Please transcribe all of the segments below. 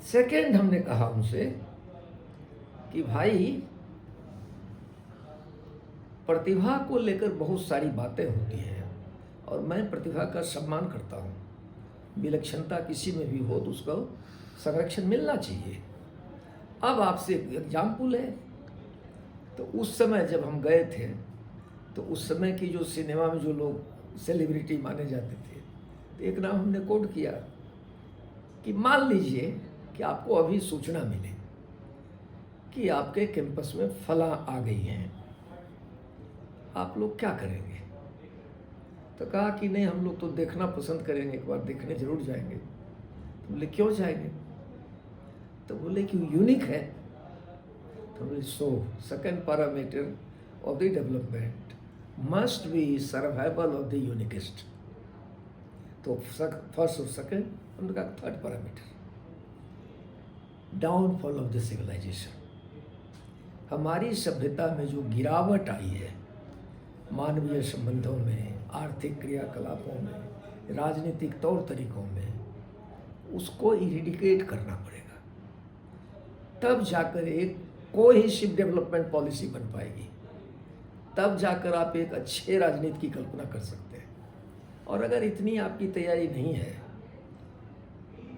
Second हमने कहा उनसे कि भाई प्रतिभा को लेकर बहुत सारी बातें होती हैं और मैं प्रतिभा का सम्मान करता हूँ। विलक्षणता किसी में भी हो तो उसको संरक्षण मिलना चाहिए। अब आपसे एक एग्जाम्पल है, तो उस समय जब हम गए थे तो उस समय की जो सिनेमा में जो लोग सेलिब्रिटी माने जाते थे, तो एक नाम हमने कोट किया कि मान लीजिए कि आपको अभी सूचना मिले कि आपके कैंपस में फला आ गई हैं, आप लोग क्या करेंगे? तो कहा कि नहीं, हम लोग तो देखना पसंद करेंगे, एक बार देखने जरूर जाएंगे। तो बोले क्यों जाएंगे? तो बोले कि यूनिक है। तो बोले so second parameter of the development must be survival of the uniquest. तो फर्स्ट और सेकेंड, उनका third parameter downfall of the civilisation. हमारी सभ्यता में जो गिरावट आई है मानवीय संबंधों में, आर्थिक क्रियाकलापों में, राजनीतिक तौर तरीकों में, उसको इरिडिकेट करना पड़ेगा, तब जाकर एक कोहेसिव डेवलपमेंट पॉलिसी बन पाएगी, तब जाकर आप एक अच्छे राजनीति की कल्पना कर सकते हैं। और अगर इतनी आपकी तैयारी नहीं है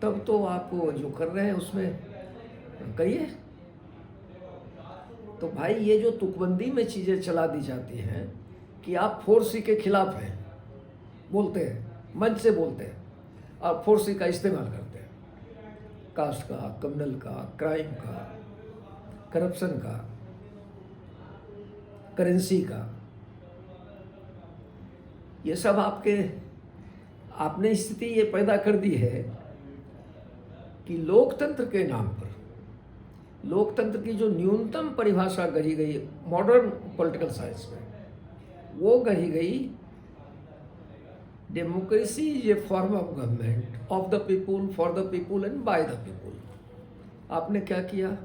तब तो आप जो कर रहे हैं उसमें करिए। तो भाई ये जो तुकबंदी में चीज़ें चला दी जाती हैं कि आप 4C के खिलाफ हैं, बोलते हैं, मंच से बोलते हैं, आप 4C का इस्तेमाल करते हैं, कास्ट का, कम्युनल का, क्राइम का, करप्शन का, करेंसी का, ये सब आपने स्थिति ये पैदा कर दी है कि लोकतंत्र के नाम पर, लोकतंत्र की जो न्यूनतम परिभाषा गढ़ी गई मॉडर्न पॉलिटिकल साइंस में, वो गढ़ी गई democracy is a form of government of the people, for the people and by the people. आपने क्या किया?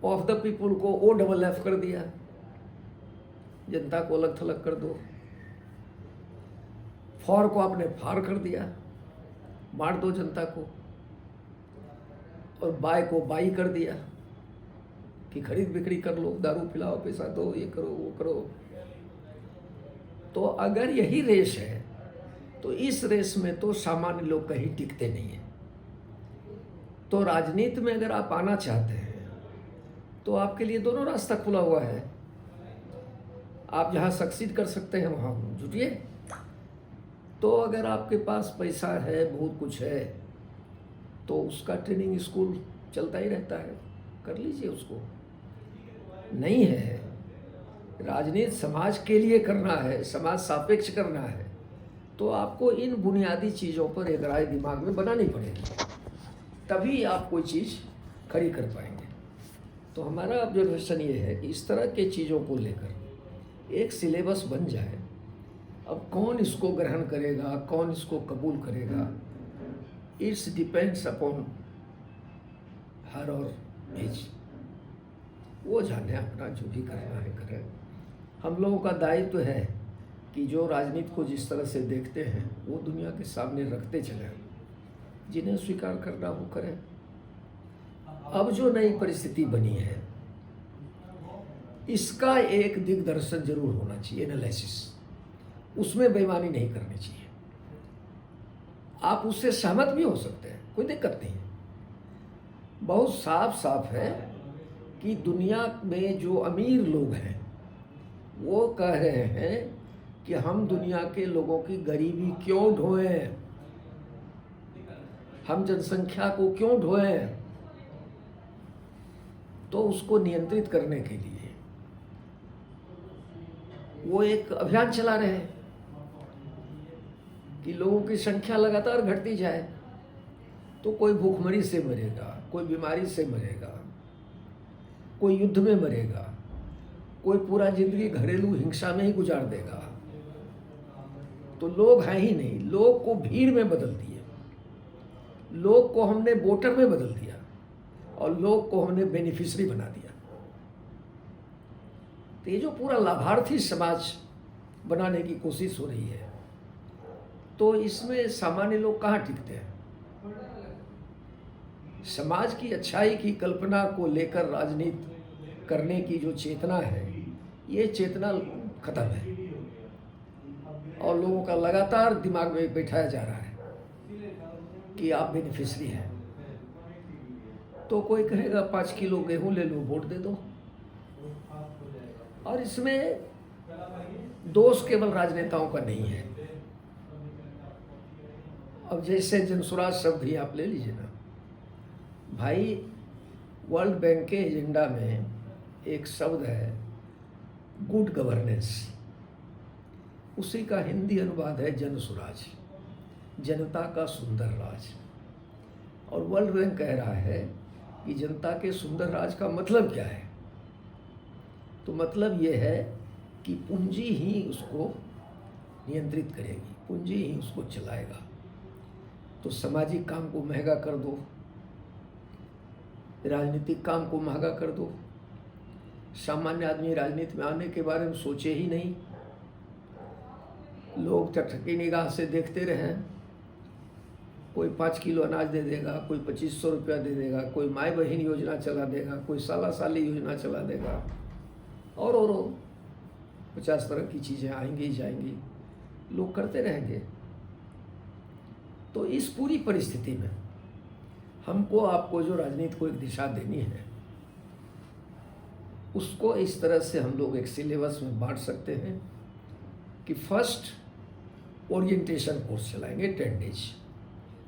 ऑफ द पीपुल को OFF कर दिया, जनता को अलग थलग कर दो। फॉर को आपने फार कर दिया, बांट दो जनता को। और बाय को बाई कर दिया कि खरीद बिक्री कर लो, दारू पिलाओ, पैसा दो, ये करो, वो करो। तो अगर यही रेस है तो इस रेस में तो सामान्य लोग कहीं टिकते नहीं हैं। तो राजनीति में अगर आप आना चाहते हैं तो आपके लिए दोनों रास्ता खुला हुआ है। आप जहाँ सक्सीड कर सकते हैं वहाँ जुटिए। तो अगर आपके पास पैसा है, बहुत कुछ है, तो उसका ट्रेनिंग स्कूल चलता ही रहता है, कर लीजिए उसको। नहीं है, राजनीति समाज के लिए करना है, समाज सापेक्ष करना है, तो आपको इन बुनियादी चीज़ों पर एक राय दिमाग में बनानी पड़ेगी, तभी आप कोई चीज़ खड़ी कर पाएंगे। तो हमारा ऑब्जर्वेशन ये है कि इस तरह के चीज़ों को लेकर एक सिलेबस बन जाए। अब कौन इसको ग्रहण करेगा, कौन इसको कबूल करेगा, इट्स डिपेंड्स अपॉन हर और एज। वो जाने, अपना जो भी करना है करें। हम लोगों का दायित्व है कि जो राजनीति को जिस तरह से देखते हैं वो दुनिया के सामने रखते चलें, जिन्हें स्वीकार करना वो करें। अब जो नई परिस्थिति बनी है इसका एक दिग्दर्शन जरूर होना चाहिए, एनालिसिस। उसमें बेईमानी नहीं करनी चाहिए। आप उससे सहमत भी हो सकते हैं, कोई दिक्कत नहीं है। बहुत साफ साफ है कि दुनिया में जो अमीर लोग हैं वो कह रहे हैं कि हम दुनिया के लोगों की गरीबी क्यों ढोएं, हम जनसंख्या को क्यों ढोएं। तो उसको नियंत्रित करने के लिए वो एक अभियान चला रहे हैं कि लोगों की संख्या लगातार घटती जाए। तो कोई भूखमरी से मरेगा, कोई बीमारी से मरेगा, कोई युद्ध में मरेगा, कोई पूरा जिंदगी घरेलू हिंसा में ही गुजार देगा। तो लोग हैं ही नहीं, लोग को भीड़ में बदल दिए, लोग को हमने वोटर में बदल दिया और लोग को हमने बेनिफिशियरी बना दिया। तो ये जो पूरा लाभार्थी समाज बनाने की कोशिश हो रही है, तो इसमें सामान्य लोग कहाँ टिकते हैं? समाज की अच्छाई की कल्पना को लेकर राजनीति करने की जो चेतना है, ये चेतना खत्म है और लोगों का लगातार दिमाग में बैठाया जा रहा है कि आप बेनिफिशरी हैं। तो कोई कहेगा 5 किलो गेहूं ले लो, वोट दे दो। और इसमें दोष केवल राजनेताओं का नहीं है। अब जैसे जनसुराज शब्द ही आप ले लीजिए ना भाई, वर्ल्ड बैंक के एजेंडा में एक शब्द है गुड गवर्नेंस, उसी का हिंदी अनुवाद है जनसुराज, जनता का सुंदर राज। और वर्ल्ड बैंक कह रहा है कि जनता के सुंदर राज का मतलब क्या है? तो मतलब ये है कि पूंजी ही उसको नियंत्रित करेगी, पूंजी ही उसको चलाएगा। तो सामाजिक काम को महंगा कर दो, राजनीतिक काम को महंगा कर दो। सामान्य आदमी राजनीति में आने के बारे में सोचे ही नहीं, लोग टकटकी निगाह से देखते रहें। कोई 5 किलो अनाज दे देगा, कोई 2500 रुपया दे देगा, कोई माई बहन योजना चला देगा, कोई साला साली योजना चला देगा, और 50 तरह की चीज़ें आएंगी जाएंगी, लोग करते रहेंगे। तो इस पूरी परिस्थिति में हमको आपको जो राजनीति को एक दिशा देनी है, उसको इस तरह से हम लोग एक सिलेबस में बांट सकते हैं कि फर्स्ट ओरिएंटेशन कोर्स चलाएंगे 10 डेज,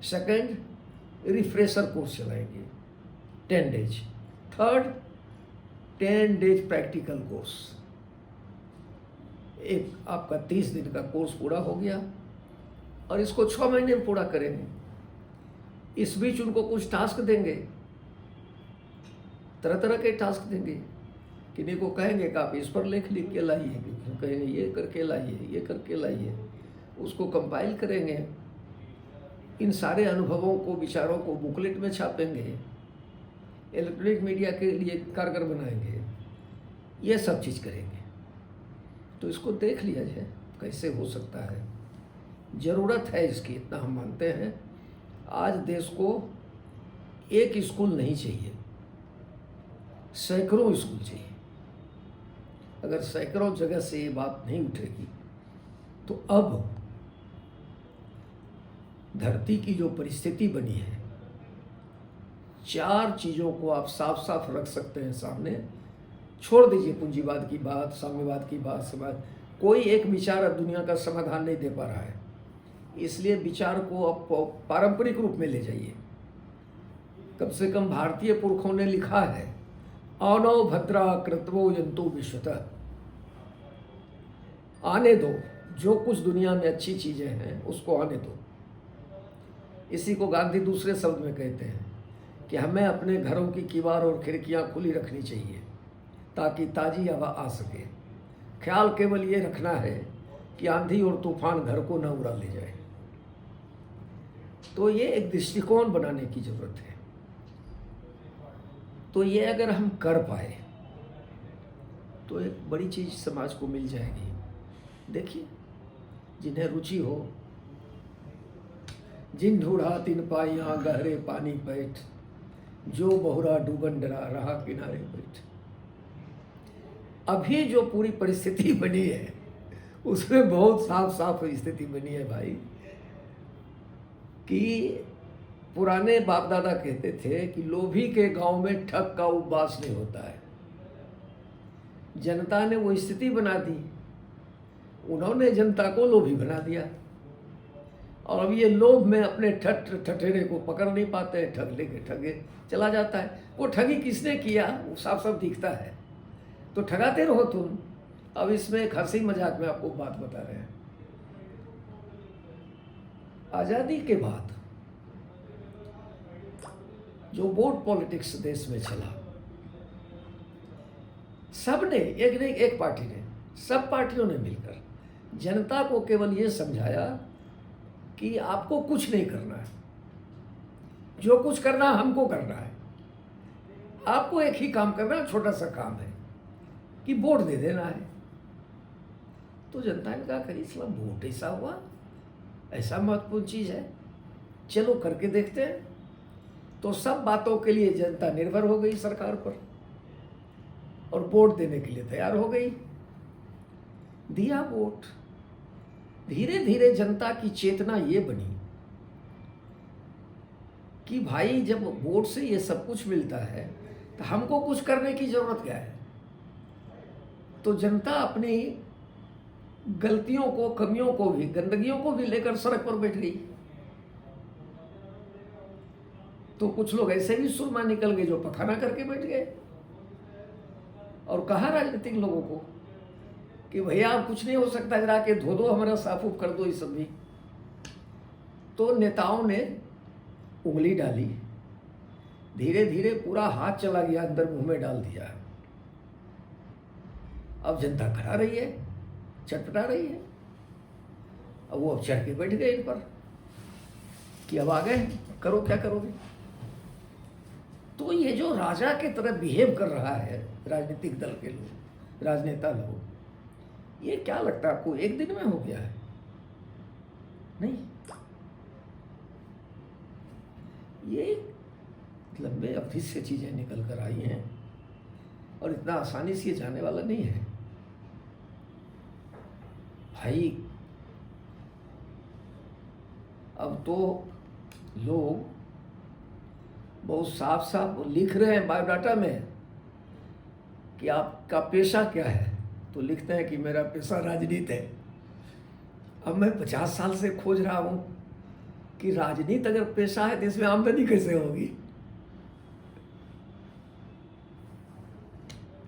सेकंड रिफ्रेशर कोर्स चलाएंगे 10 days, third 10 days practical course. एक आपका 30 दिन का कोर्स पूरा हो गया और इसको 6 महीने में पूरा करेंगे। इस बीच उनको कुछ टास्क देंगे, तरह तरह के टास्क देंगे। किन्हीं को कहेंगे कि आप इस पर लेख लिख के लाइए, किसी कहेंगे ये करके लाइए, ये करके लाइए, उसको कंपाइल करेंगे। इन सारे अनुभवों को, विचारों को बुकलेट में छापेंगे, इलेक्ट्रॉनिक मीडिया के लिए कारगर बनाएंगे, ये सब चीज़ करेंगे। तो इसको देख लिया जाए कैसे हो सकता है। ज़रूरत है इसकी, इतना हम मानते हैं। आज देश को एक स्कूल नहीं चाहिए, सैकड़ों स्कूल चाहिए। अगर सैकड़ों जगह से ये बात नहीं उठेगी तो अब धरती की जो परिस्थिति बनी है, 4 चीज़ों को आप साफ साफ रख सकते हैं सामने। छोड़ दीजिए पूंजीवाद की बात, साम्यवाद की बात, समाज, कोई एक विचार अब दुनिया का समाधान नहीं दे पा रहा है। इसलिए विचार को अब पारंपरिक रूप में ले जाइए। कम से कम भारतीय पुरखों ने लिखा है, आनो भद्रा कृतवो जंतु विश्वतः, आने दो, जो कुछ दुनिया में अच्छी चीज़ें हैं उसको आने दो। इसी को गांधी दूसरे शब्द में कहते हैं कि हमें अपने घरों की किवार और खिड़कियां खुली रखनी चाहिए ताकि ताज़ी हवा आ सके। ख्याल केवल ये रखना है कि आंधी और तूफान घर को न उड़ा ले जाए। तो ये एक दृष्टिकोण बनाने की ज़रूरत है। तो ये अगर हम कर पाए तो एक बड़ी चीज़ समाज को मिल जाएगी। देखिए, जिन्हें रुचि हो, जिन ढूढ़ा तिन पाइयाँ गहरे पानी बैठ, जो बहुरा डूबन डरा रहा किनारे बैठ। अभी जो पूरी परिस्थिति बनी है उसमें बहुत साफ साफ स्थिति बनी है भाई, कि पुराने बाप दादा कहते थे कि लोभी के गांव में ठग का उपवास नहीं होता है। जनता ने वो स्थिति बना दी, उन्होंने जनता को लोभी बना दिया और अब ये लोभ में अपने ठठेरे को पकड़ नहीं पाते हैं, ठग लेके ठगे चला जाता है। वो ठगी किसने किया वो साफ साफ दिखता है। तो ठगाते रहो तुम। अब इसमें एक हंसी मजाक में आपको बात बता रहे हैं। आज़ादी के बाद जो वोट पॉलिटिक्स देश में चला, सबने, एक नहीं एक पार्टी ने, सब पार्टियों ने मिलकर जनता को केवल ये समझाया कि आपको कुछ नहीं करना है, जो कुछ करना हमको करना है। आपको एक ही काम करना है, छोटा सा काम है कि वोट दे देना है। तो जनता ने कहा करिए इसलिए वोट ऐसा हुआ, ऐसा महत्वपूर्ण चीज़ है, चलो करके देखते हैं। तो सब बातों के लिए जनता निर्भर हो गई सरकार पर और वोट देने के लिए तैयार हो गई। दिया वोट। धीरे धीरे जनता की चेतना ये बनी कि भाई जब वोट से ये सब कुछ मिलता है तो हमको कुछ करने की जरूरत क्या है। तो जनता अपनी गलतियों को, कमियों को भी, गंदगियों को भी लेकर सड़क पर बैठ गई। तो कुछ लोग ऐसे भी सुरमा निकल गए जो पखाना करके बैठ गए और कहा राजनीतिक लोगों को कि भैया अब कुछ नहीं हो सकता, जरा के धो दो, हमारा साफ उफ कर दो ये सब भी। तो नेताओं ने उंगली डाली, धीरे धीरे पूरा हाथ चला गया अंदर, मुंह में डाल दिया। अब जनता खा रही है, चटपटा रही है। अब वो अब चढ़ के बैठ गए इन पर कि अब आ गए, करो क्या करोगे। तो ये जो राजा की तरह बिहेव कर रहा है राजनीतिक दल के लोग, राजनेता लोग, ये क्या लगता है आपको एक दिन में हो गया है? नहीं, ये लंबे अवधि से चीजें निकल कर आई हैं और इतना आसानी से ये जाने वाला नहीं है भाई। अब तो लोग बहुत साफ साफ लिख रहे हैं बायोडाटा में कि आपका पेशा क्या है, तो लिखते हैं कि मेरा पेशा राजनीति है। अब मैं 50 साल से खोज रहा हूं कि राजनीति अगर पेशा है तो इसमें आमदनी कैसे होगी।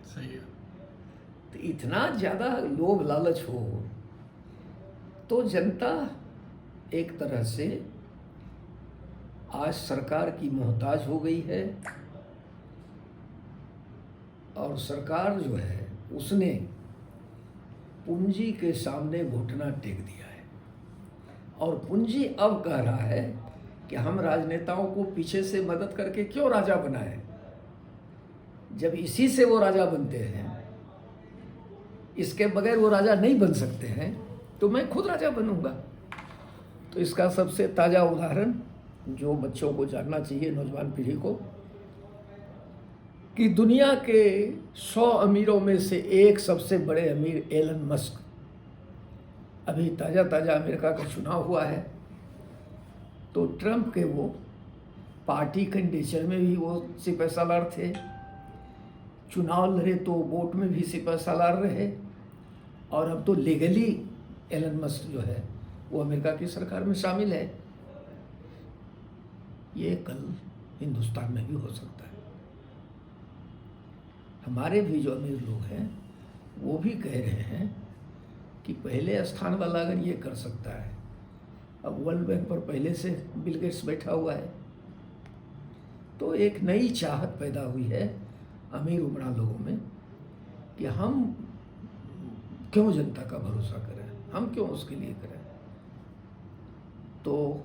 सही है। तो इतना ज्यादा लोभ लालच हो तो जनता एक तरह से आज सरकार की मोहताज हो गई है और सरकार जो है उसने पूंजी के सामने घुटना टेक दिया है और पूंजी अब कह रहा है कि हम राजनेताओं को पीछे से मदद करके क्यों राजा बनाए, जब इसी से वो राजा बनते हैं, इसके बगैर वो राजा नहीं बन सकते हैं, तो मैं खुद राजा बनूंगा। तो इसका सबसे ताज़ा उदाहरण जो बच्चों को जानना चाहिए, नौजवान पीढ़ी को, कि दुनिया के 100 अमीरों में से एक सबसे बड़े अमीर एलन मस्क, अभी ताज़ा ताज़ा अमेरिका का चुनाव हुआ है तो ट्रंप के वो पार्टी कैंडिडेट में भी वो सिपह सालार थे, चुनाव लड़े तो वोट में भी सिपह सालार रहे और अब तो लीगली एलन मस्क जो है वो अमेरिका की सरकार में शामिल है। ये कल हिंदुस्तान में भी हो सकता है। हमारे भी जो अमीर लोग हैं वो भी कह रहे हैं कि पहले स्थान वाला अगर ये कर सकता है, अब वर्ल्ड बैंक पर पहले से बिल गेट्स बैठा हुआ है, तो एक नई चाहत पैदा हुई है अमीर उमड़ा लोगों में कि हम क्यों जनता का भरोसा करें, हम क्यों उसके लिए करें। तो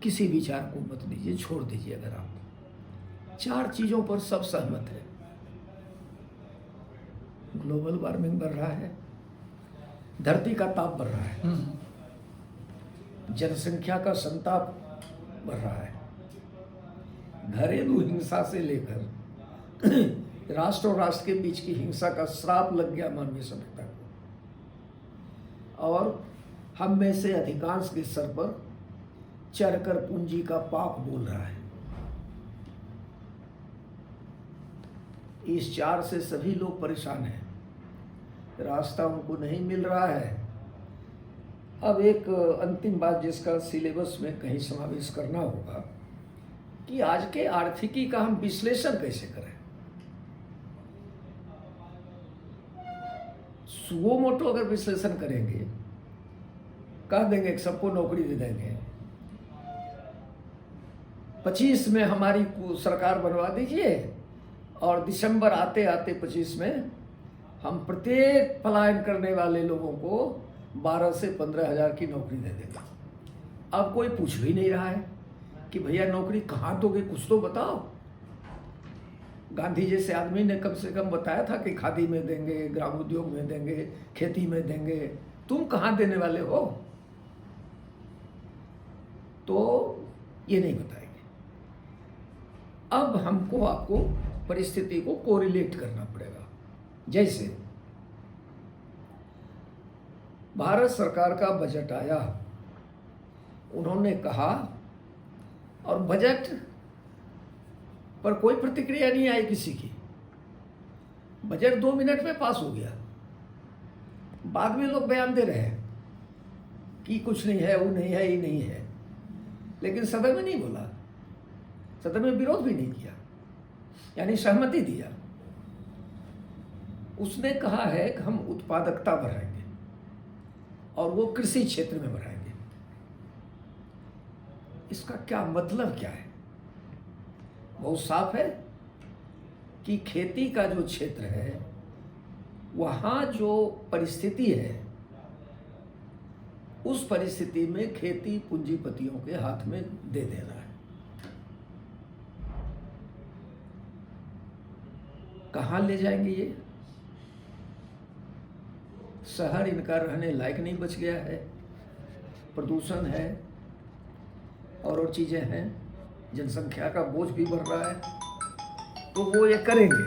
किसी विचार को मत लीजिए, छोड़ दीजिए। अगर आप 4 चीज़ों पर सब सहमत है, ग्लोबल वार्मिंग बढ़ रहा है, धरती का ताप बढ़ रहा है, जनसंख्या का संताप बढ़ रहा है, घरेलू हिंसा से लेकर राष्ट्र और राष्ट्र के बीच की हिंसा का श्राप लग गया मानवीय सभ्यता को, और हम में से अधिकांश के सर पर चढ़कर पूंजी का पाप बोल रहा है। इस 4 से सभी लोग परेशान हैं, रास्ता उनको नहीं मिल रहा है। अब एक अंतिम बात जिसका सिलेबस में कहीं समावेश करना होगा कि आज के आर्थिकी का हम विश्लेषण कैसे करें। सुओ मोटो अगर विश्लेषण करेंगे, कह देंगे कि सबको नौकरी दे देंगे, 25 में हमारी सरकार बनवा दीजिए और दिसंबर आते आते 25 में हम प्रत्येक पलायन करने वाले लोगों को 12 से 15 हज़ार की नौकरी दे देंगे। अब कोई पूछ भी नहीं रहा है कि भैया नौकरी कहाँ दोगे, कुछ तो बताओ। गांधी जैसे आदमी ने कम से कम बताया था कि खादी में देंगे, ग्राम उद्योग में देंगे, खेती में देंगे, तुम कहाँ देने वाले हो? तो ये नहीं बताएंगे। अब हमको आपको परिस्थिति को कोरिलेट करना पड़ेगा। जैसे भारत सरकार का बजट आया, उन्होंने कहा, और बजट पर कोई प्रतिक्रिया नहीं आई किसी की। बजट 2 मिनट में पास हो गया। बाद में लोग बयान दे रहे हैं कि कुछ नहीं है, वो नहीं है, ये नहीं है, लेकिन सदन में नहीं बोला, सदन में विरोध भी नहीं किया, यानी सहमति दिया। उसने कहा है कि हम उत्पादकता बढ़ाएंगे और वो कृषि क्षेत्र में बढ़ाएंगे। इसका क्या मतलब क्या है? बहुत साफ है कि खेती का जो क्षेत्र है, वहाँ जो परिस्थिति है, उस परिस्थिति में खेती पूंजीपतियों के हाथ में दे देना है। कहाँ ले जाएंगे ये? शहर इनका रहने लायक नहीं बच गया है, प्रदूषण है और चीज़ें हैं, जनसंख्या का बोझ भी बढ़ रहा है, तो वो ये करेंगे।